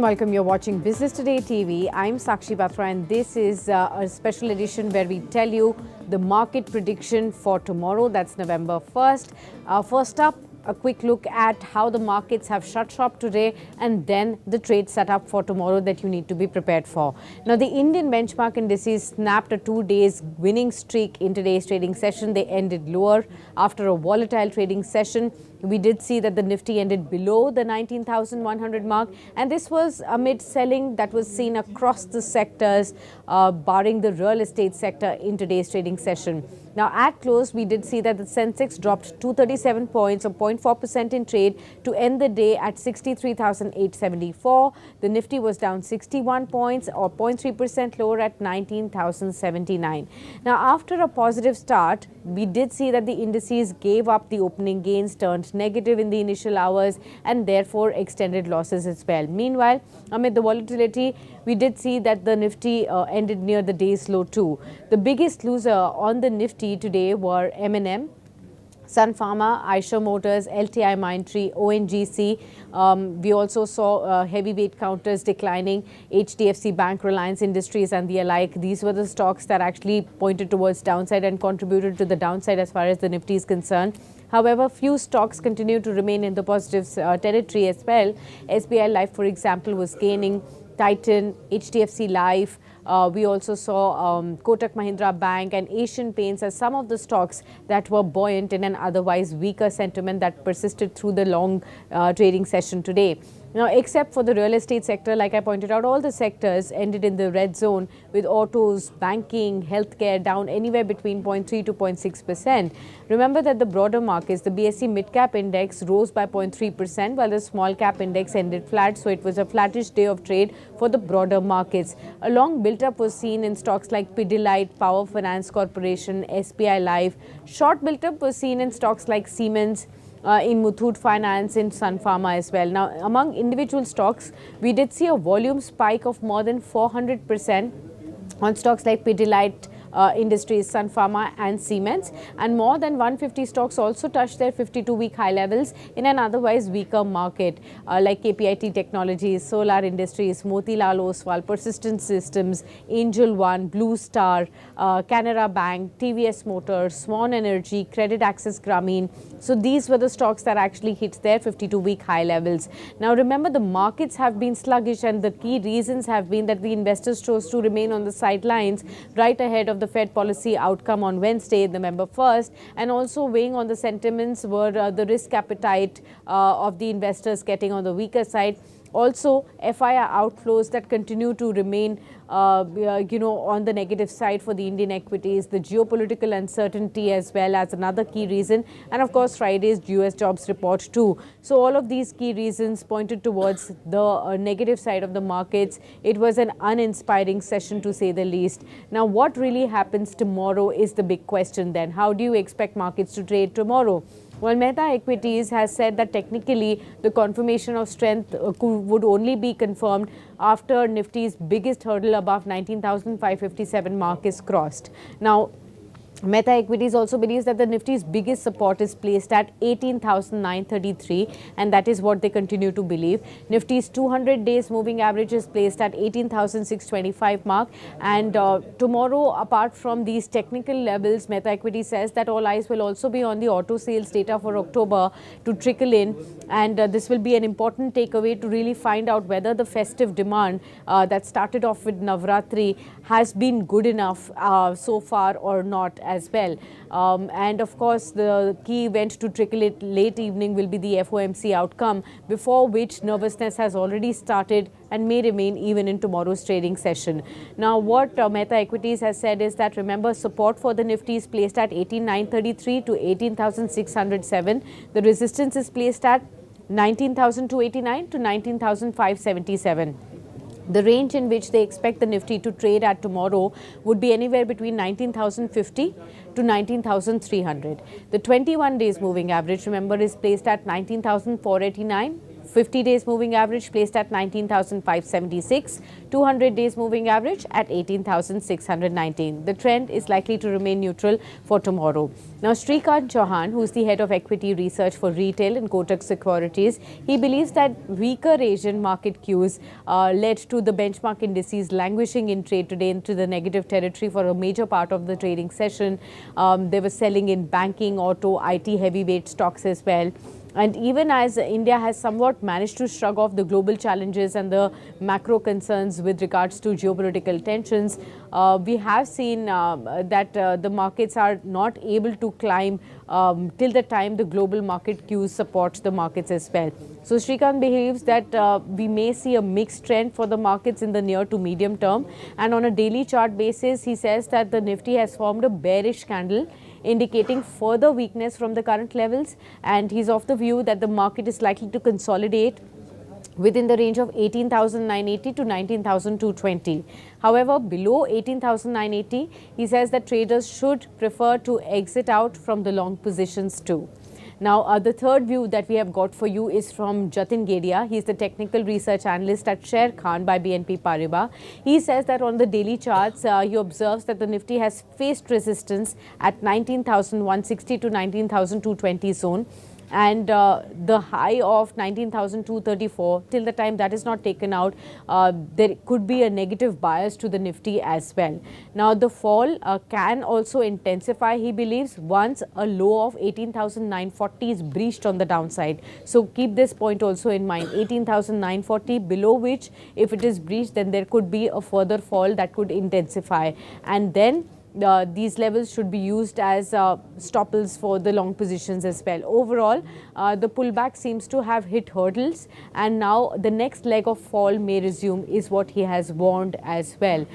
welcome. You're watching Business Today TV. I'm Sakshi Batra, and this is a special edition where we tell you the market prediction for tomorrow. That's November 1st. First up, a quick look at how the markets have shut shop today, and then the trade setup for tomorrow that you need to be prepared for. Now, the Indian benchmark indices snapped a 2 days winning streak in today's trading session. They ended lower after a volatile trading session. We did see that the Nifty ended below the 19,100 mark, and this was amid selling that was seen across the sectors, barring the real estate sector in today's trading session. Now, at close, we did see that the Sensex dropped 237 points or 0.4% in trade to end the day at 63,874. The Nifty was down 61 points or 0.3% lower at 19,079. Now, after a positive start, we did see that the indices gave up the opening gains, turned negative in the initial hours, and therefore extended losses as well. Meanwhile, amid the volatility, we did see that the Nifty ended near the day's low too. The biggest loser on the Nifty today were M&M, Sun Pharma, Eicher Motors, LTI Mindtree, ONGC. We also saw heavyweight counters declining, HDFC Bank, Reliance Industries and the alike. These were the stocks that actually pointed towards downside and contributed to the downside as far as the Nifty is concerned. However, few stocks continue to remain in the positive territory as well. SBI Life, for example, was gaining. Titan, HDFC Life. We also saw Kotak Mahindra Bank and Asian Paints as some of the stocks that were buoyant in an otherwise weaker sentiment that persisted through the long trading session today. Now, except for the real estate sector, like I pointed out, all the sectors ended in the red zone, with autos, banking, healthcare down anywhere between 0.3 to 0.6%. Remember that the broader markets, the BSE mid-cap index rose by 0.3%, while the small-cap index ended flat. So it was a flattish day of trade for the broader markets. A long build-up was seen in stocks like Pidilite, Power Finance Corporation, SBI Life. Short build-up was seen in stocks like Siemens, in Muthoot Finance, in Sun Pharma as well. Now, among individual stocks, we did see a volume spike of more than 400% on stocks like Pidilite Industries, Sun Pharma and Siemens, and more than 150 stocks also touched their 52-week high levels in an otherwise weaker market, like KPIT Technologies, Solar Industries, Motilal Oswal, Persistent Systems, Angel One, Blue Star, Canara Bank, TVS Motors, Swan Energy, Credit Access Grameen. So these were the stocks that actually hit their 52-week high levels. Now, remember, the markets have been sluggish, and the key reasons have been that the investors chose to remain on the sidelines right ahead of the Fed policy outcome on Wednesday, November 1st, and also weighing on the sentiments were the risk appetite of the investors getting on the weaker side. Also, FII outflows that continue to remain, on the negative side for the Indian equities, the geopolitical uncertainty as well as another key reason, and of course Friday's US jobs report too. So all of these key reasons pointed towards the negative side of the markets. It was an uninspiring session, to say the least. Now, what really happens tomorrow is the big question then. How do you expect markets to trade tomorrow? Well, Mehta Equities has said that technically the confirmation of strength would only be confirmed after Nifty's biggest hurdle above 19,557 mark is crossed. Now, Mehta Equities also believes that the Nifty's biggest support is placed at 18,933, and that is what they continue to believe. Nifty's 200 days moving average is placed at 18,625 mark, and tomorrow, apart from these technical levels, Mehta Equities says that all eyes will also be on the auto sales data for October to trickle in, and this will be an important takeaway to really find out whether the festive demand that started off with Navratri has been good enough so far or not as well. And of course, the key event to trickle it late evening will be the FOMC outcome, before which nervousness has already started and may remain even in tomorrow's trading session. Now, what Mehta Equities has said is that, remember, support for the Nifty is placed at 18,933 to 18,607. The resistance is placed at 19,289 to 19,577. The range in which they expect the Nifty to trade at tomorrow would be anywhere between 19,050 to 19,300. The 21 days moving average, remember, is placed at 19,489. 50 days moving average placed at 19,576, 200 days moving average at 18,619. The trend is likely to remain neutral for tomorrow. Now, Shrikant Chauhan, who is the head of equity research for retail in Kotak Securities, he believes that weaker Asian market cues led to the benchmark indices languishing in trade today into the negative territory for a major part of the trading session. They were selling in banking, auto, IT heavyweight stocks as well. And even as India has somewhat managed to shrug off the global challenges and the macro concerns with regards to geopolitical tensions, we have seen that the markets are not able to climb till the time the global market cues supports the markets as well. So Shrikant believes that we may see a mixed trend for the markets in the near to medium term. And on a daily chart basis, he says that the Nifty has formed a bearish candle, indicating further weakness from the current levels, and he's of the view that the market is likely to consolidate within the range of 18,980 to 19,220. However, below 18,980, he says that traders should prefer to exit out from the long positions too. Now, the third view that we have got for you is from Jatin Gedia. He is the technical research analyst at Sher Khan by BNP Paribas. He says that on the daily charts, he observes that the Nifty has faced resistance at 19,160 to 19,220 zone. And the high of 19,234, till the time that is not taken out, there could be a negative bias to the Nifty as well. Now, the fall can also intensify, he believes, once a low of 18,940 is breached on the downside. So keep this point also in mind, 18,940, below which, if it is breached, then there could be a further fall that could intensify. And then these levels should be used as stopples for the long positions as well. Overall, the pullback seems to have hit hurdles, and now the next leg of fall may resume, is what he has warned as well.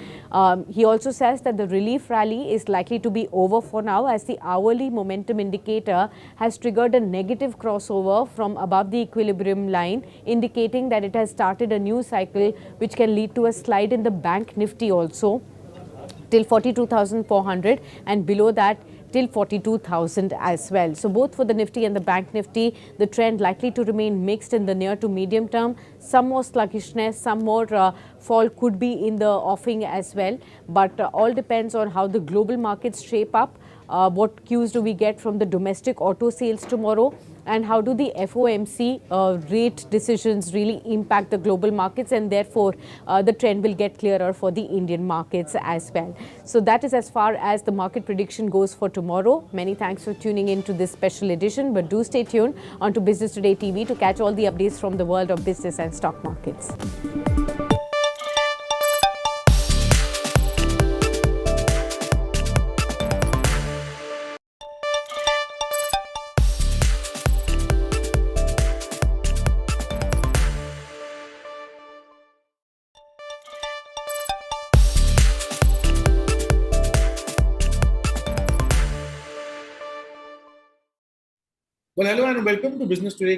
He also says that the relief rally is likely to be over for now, as the hourly momentum indicator has triggered a negative crossover from above the equilibrium line, indicating that it has started a new cycle which can lead to a slide in the bank Nifty also till 42,400, and below that till 42,000 as well. So both for the Nifty and the Bank Nifty, the trend likely to remain mixed in the near to medium term. Some more sluggishness, some more fall could be in the offing as well. But all depends on how the global markets shape up. What cues do we get from the domestic auto sales tomorrow? And how do the FOMC rate decisions really impact the global markets, and therefore the trend will get clearer for the Indian markets as well. So that is as far as the market prediction goes for tomorrow. Many thanks for tuning in to this special edition, but do stay tuned onto Business Today TV to catch all the updates from the world of business and stock markets. Well, hello and welcome to Business Today